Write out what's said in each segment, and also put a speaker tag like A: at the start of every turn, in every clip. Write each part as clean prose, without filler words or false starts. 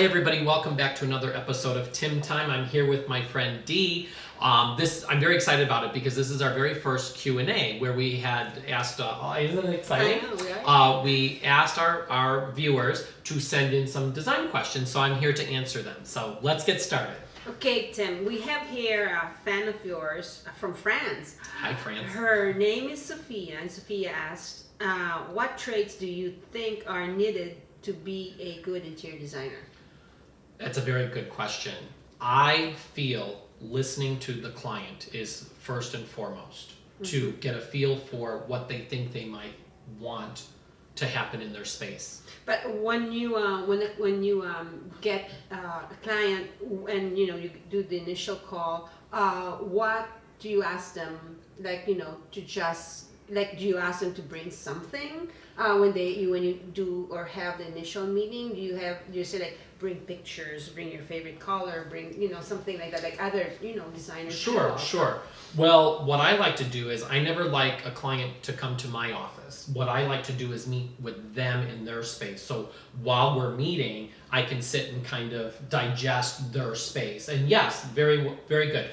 A: Hi everybody, welcome back to another episode of Tim Time. I'm here with my friend Dee. I'm very excited about it because this is our very first Q&A where we had asked, isn't it exciting?
B: I know,
A: we asked our viewers to send in some design questions, so I'm here to answer them. So let's get started.
B: Okay, Tim, we have here a fan of yours from France.
A: Hi, France.
B: Her name is Sophia, and Sophia asked, what traits do you think are needed to be a good interior designer?
A: That's a very good question. I feel listening to the client is first and foremost to get a feel for what they think they might want to happen in their space.
B: But when you get a client and you do the initial call, what do you ask them? Do you ask them to bring something when you do or have the initial meeting? Do you say like bring pictures, bring your favorite color, bring something like that, like other designers?
A: Sure. Well, what I like to do is I never like a client to come to my office. What I like to do is meet with them in their space. So while we're meeting, I can sit and kind of digest their space. And yes, very very good.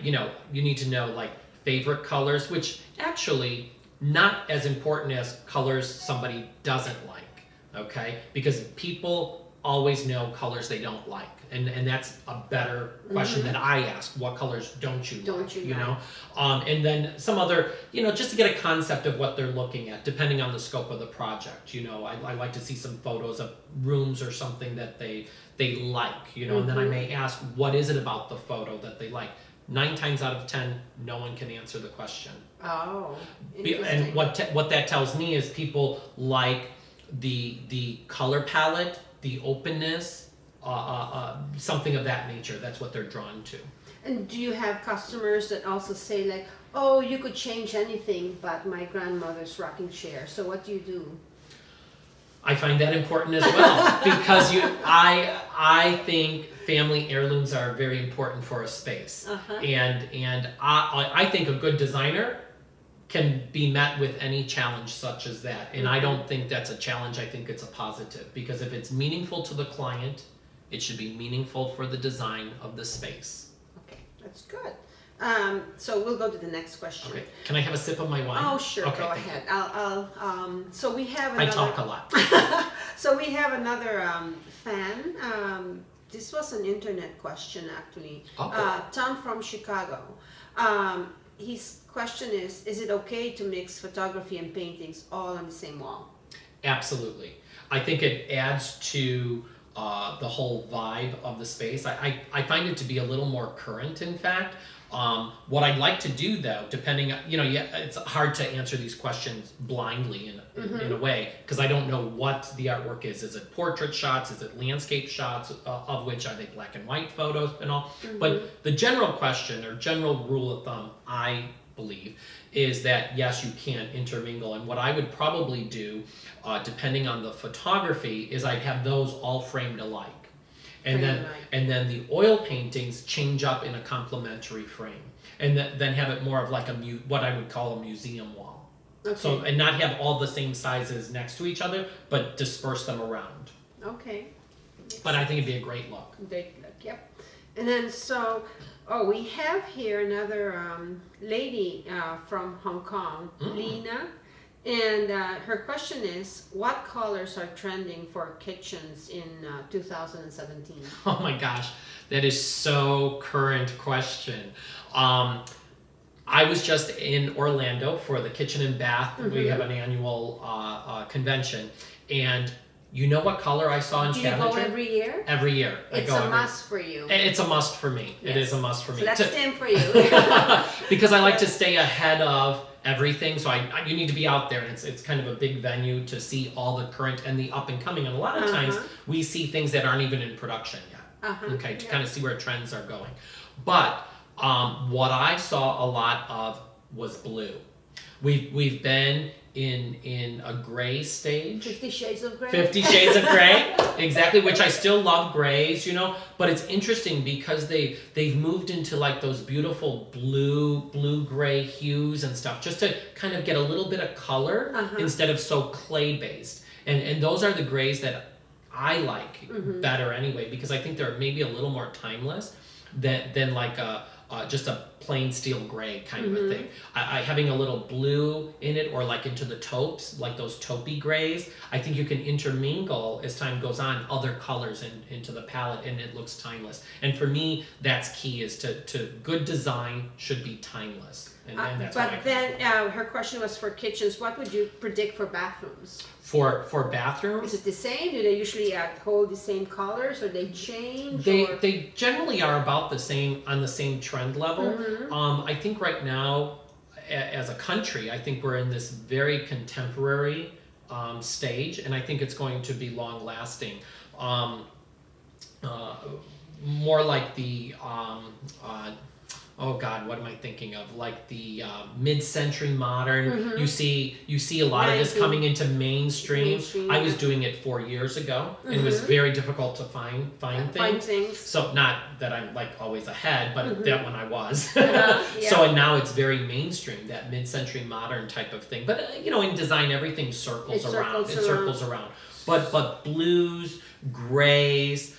A: You need to know like favorite colors, which actually not as important as colors somebody doesn't like, okay? Because people always know colors they don't like, and that's a better question that I ask. What colors don't you like? And then some other, just to get a concept of what they're looking at, depending on the scope of the project. I like to see some photos of rooms or something that they like, and then I may ask, what is it about the photo that they like? 9 times out of 10, no one can answer the question.
B: Oh, interesting.
A: And what that tells me is people like the color palette, the openness, something of that nature. That's what they're drawn to.
B: And do you have customers that also say like, oh, you could change anything but my grandmother's rocking chair? So what do you do?
A: I find that important as well because I think family heirlooms are very important for a space, and I think a good designer can be met with any challenge such as that, and I don't think that's a challenge. I think it's a positive, because if it's meaningful to the client, it should be meaningful for the design of the space.
B: Okay, that's good. So we'll go to the next question.
A: Okay, can I have a sip of my wine?
B: Oh, sure.
A: Okay,
B: go ahead. So we have
A: I
B: another.
A: talk a lot.
B: So we have another fan. This was an internet question actually. Tom from Chicago. His question is it okay to mix photography and paintings all on the same wall?
A: Absolutely. I think it adds to the whole vibe of the space. I find it to be a little more current, in fact. What I'd like to do, though, depending, it's hard to answer these questions blindly in a way, because I don't know what the artwork is. Is it portrait shots? Is it landscape shots? Of which are they black and white photos and all? But the general question or general rule of thumb, I believe, is that yes, you can intermingle. And what I would probably do, depending on the photography, is I'd have those all framed alike. And then the oil paintings change up in a complementary frame, and then have it more of like what I would call a museum wall. Okay. So, and not have all the same sizes next to each other, but disperse them around.
B: Okay.
A: But I think it'd be a great look.
B: Great look, yep. And then we have here another lady from Hong Kong, Lena. And her question is, what colors are trending for kitchens in 2017?
A: Oh my gosh, that is so current question. I was just in Orlando for the Kitchen and Bath. We have an annual convention, and you know what color I saw in cabinetry?
B: Do you go every year?
A: Every year.
B: It's a must for you.
A: It's a must for me. Yes. It is a must for me.
B: So that's Tim for you.
A: Because I like to stay ahead of everything, so you need to be out there, and it's kind of a big venue to see all the current and the up and coming, and a lot of times we see things that aren't even in production yet, to kind of see where trends are going. But what I saw a lot of was blue. We've been in a gray stage.
B: 50 Shades of Grey.
A: 50 Shades of Grey, exactly, which I still love grays, but it's interesting because they've moved into like those beautiful blue-gray hues and stuff, just to kind of get a little bit of color instead of so clay-based. And those are the grays that I like better anyway, because I think they're maybe a little more timeless than like just a plain steel gray kind of a thing. I having a little blue in it, or like into the taupes, like those taupey grays. I think you can intermingle as time goes on other colors into the palette, and it looks timeless. And for me, that's key, is to good design should be timeless. And that's what I
B: But then her question was for kitchens. What would you predict for bathrooms?
A: For bathrooms,
B: Is it the same? Do they usually hold the same colors, or they change?
A: they generally are about the same, on the same trend level. I think right now, as a country, I think we're in this very contemporary stage, and I think it's going to be long lasting. More like the oh God, what am I thinking of? Like the mid-century modern. You see a lot of this coming into mainstream. I was doing it 4 years ago, and it was very difficult to find things. So not that I'm like always ahead, but that when I was.
B: Yeah.
A: So and now it's very mainstream, that mid-century modern type of thing. But you know, in design, everything circles around. It circles around. But blues, grays,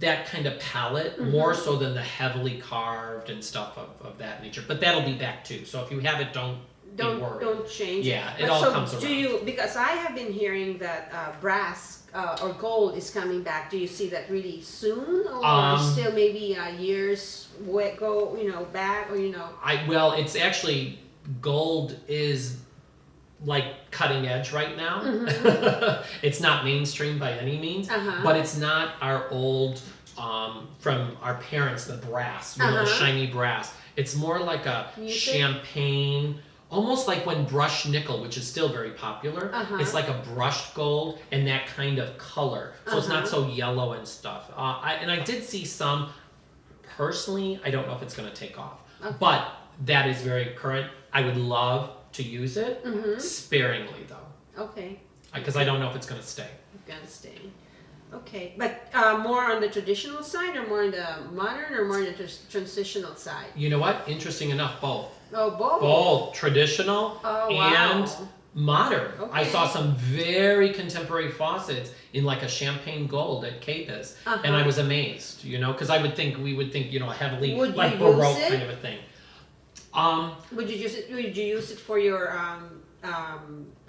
A: that kind of palette, more so than the heavily carved and stuff of that nature. But that'll be back too. So if you have it, don't be worried.
B: Don't change.
A: Yeah, it all comes around.
B: Do you? Because I have been hearing that brass or gold is coming back. Do you see that really soon, or still maybe years go? Back, or
A: Well, it's actually, gold is like cutting edge right now. It's not mainstream by any means, but it's not our old from our parents, the brass, the shiny brass. It's more like a champagne, almost like when brushed nickel, which is still very popular. It's like a brushed gold, and that kind of color, so it's not so yellow and stuff. I did see some. Personally, I don't know if it's going to take off, but that is very current. I would love to use it sparingly though.
B: Okay.
A: Because I don't know if it's going to stay.
B: Gonna stay. Okay, but more on the traditional side, or more on the modern, or more on the transitional side?
A: You know what? Interesting enough, both.
B: Oh, both.
A: Both traditional and modern.
B: Okay.
A: I saw some very contemporary faucets in like a champagne gold at Capes, and I was amazed. Because we would think a heavily like Baroque kind of a thing.
B: Would you use it? Would you use it for your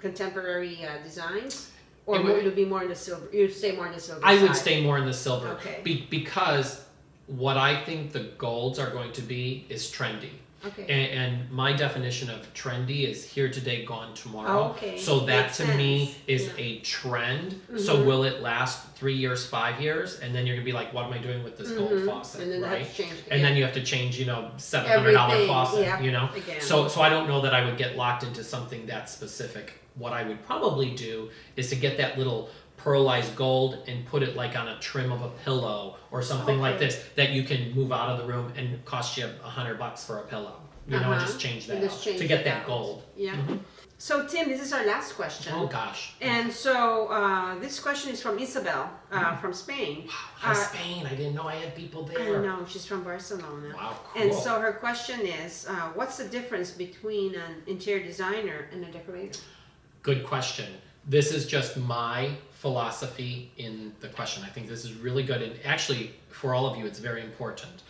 B: contemporary designs, or would it be more in the silver? You'd stay more in the silver.
A: I would stay more in the silver.
B: Okay.
A: Because what I think the golds are going to be is trendy.
B: Okay.
A: And my definition of trendy is here today, gone tomorrow.
B: Okay.
A: So that
B: Makes
A: to me
B: sense.
A: is a trend. So will it last 3 years, 5 years? And then you're gonna be like, what am I doing with this gold faucet?
B: And then
A: right?
B: have to change
A: And then you have to change, $700
B: Everything,
A: faucet,
B: again.
A: So I don't know that I would get locked into something that specific. What I would probably do is to get that little pearlized gold and put it like on a trim of a pillow or something like this, that you can move out of the room and cost you $100 for a pillow. And just change that out to get that gold.
B: Yeah. So Tim, this is our last question.
A: Oh gosh.
B: And so this question is from Isabel from Spain.
A: Wow, hi Spain. I didn't know I had people there.
B: I know, she's from Barcelona.
A: Wow, cool.
B: And so her question is, what's the difference between an interior designer and a decorator?
A: Good question. This is just my philosophy in the question. I think this is really good. And actually, for all of you, it's very important.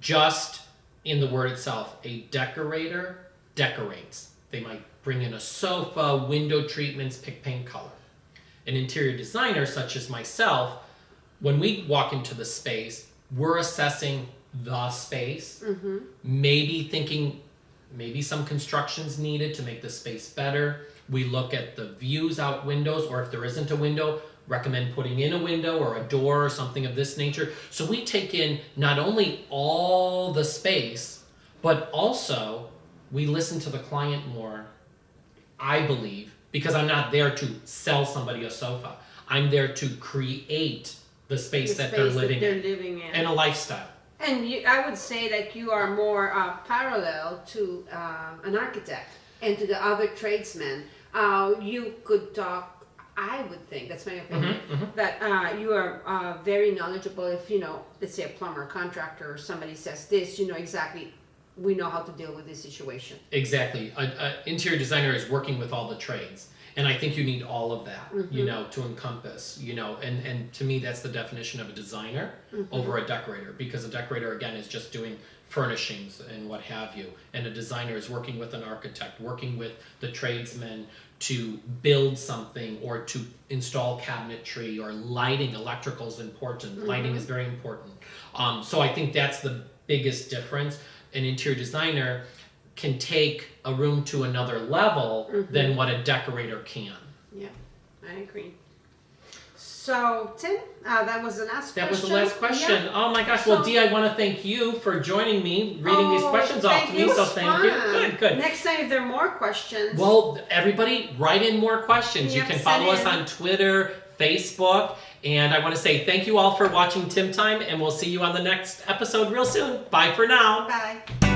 A: Just in the word itself, a decorator decorates. They might bring in a sofa, window treatments, pick paint color. An interior designer, such as myself, when we walk into the space, we're assessing the space, maybe thinking maybe some construction's needed to make the space better. We look at the views out windows, or if there isn't a window, recommend putting in a window or a door or something of this nature. So we take in not only all the space, but also we listen to the client more, I believe, because I'm not there to sell somebody a sofa. I'm there to create the space that they're living in and a lifestyle.
B: And I would say that you are more parallel to an architect and to the other tradesmen. You could talk, I would think, that's my opinion, that you are very knowledgeable. If, let's say a plumber, contractor, or somebody says this, exactly, we know how to deal with this situation.
A: Exactly. An interior designer is working with all the trades. And I think you need all of that, you know, to encompass, you know, and to me that's the definition of a designer over a decorator, because a decorator again is just doing furnishings and what have you, and a designer is working with an architect, working with the tradesmen to build something or to install cabinetry or lighting. Electrical is important. Lighting is very important. So I think that's the biggest difference. An interior designer can take a room to another level than what a decorator can.
B: Yeah, I agree. So, Tim, that was the last question.
A: That was the last question.
B: Yeah.
A: Oh my gosh. Well, Dee, I want to thank you for joining me, reading these questions off to me. So thank you. Good.
B: Next time, if there are more questions.
A: Well, everybody, write in more questions.
B: Yep,
A: you can follow us on Twitter, Facebook. And I want to say thank you all for watching Tim Time, and we'll see you on the next episode real soon. Bye for now.
B: Bye.